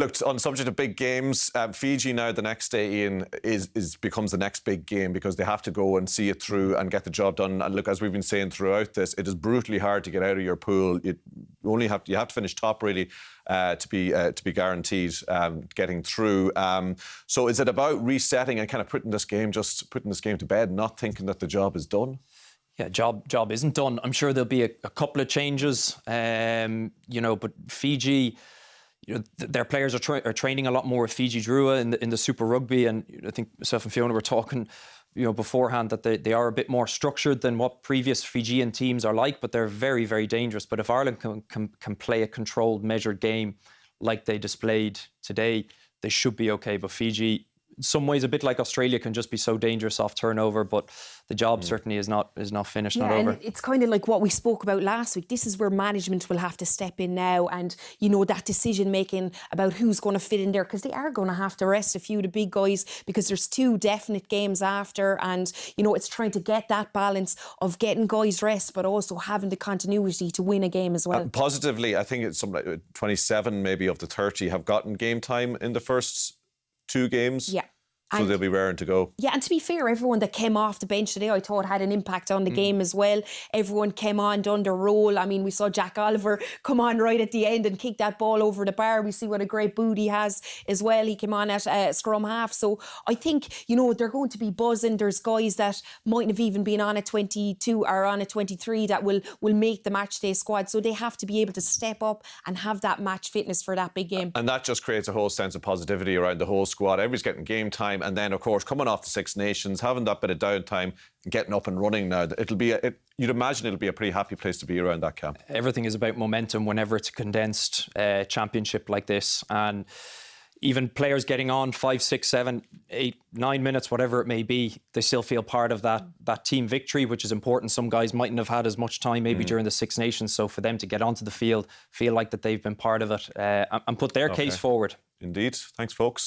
Look, on the subject of big games, Fiji now the next day, Ian, becomes the next big game because they have to go and see it through and get the job done. And look, as we've been saying throughout this, it is brutally hard to get out of your pool. You have to finish top really to be guaranteed getting through. So is it about resetting and kind of putting this game to bed, not thinking that the job is done? Yeah, job isn't done. I'm sure there'll be a couple of changes, but Fiji, their players are training a lot more with Fiji Drua in the Super Rugby, and I think myself and Fiona were talking, beforehand that they are a bit more structured than what previous Fijian teams are like, but they're very, very dangerous. But if Ireland can play a controlled, measured game like they displayed today, they should be okay. But Fiji, in some ways, a bit like Australia, can just be so dangerous off turnover, but the job certainly is not finished, not over. And it's kind of like what we spoke about last week. This is where management will have to step in now, and that decision making about who's going to fit in there, because they are going to have to rest a few of the big guys because there's 2 definite games after, and it's trying to get that balance of getting guys rest but also having the continuity to win a game as well. Positively, I think it's something like 27 maybe of the 30 have gotten game time in the first 2 games. Yeah. So they'll be raring to go. Yeah, and to be fair, everyone that came off the bench today, I thought had an impact on the game as well. Everyone came on, done their role. I mean, we saw Jack Oliver come on right at the end and kick that ball over the bar. We see what a great boot he has as well. He came on at scrum half. So I think, they're going to be buzzing. There's guys that mightn't have even been on at 22 or on at 23 that will make the match day squad. So they have to be able to step up and have that match fitness for that big game. And that just creates a whole sense of positivity around the whole squad. Everybody's getting game time. And then, of course, coming off the Six Nations, having that bit of downtime, getting up and running now, you'd imagine it'll be a pretty happy place to be around that camp. Everything is about momentum whenever it's a condensed championship like this. And even players getting on 5, 6, 7, 8, 9 minutes, whatever it may be, they still feel part of that team victory, which is important. Some guys mightn't have had as much time maybe during the Six Nations. So for them to get onto the field, feel like that they've been part of it and put their case forward. Indeed. Thanks, folks.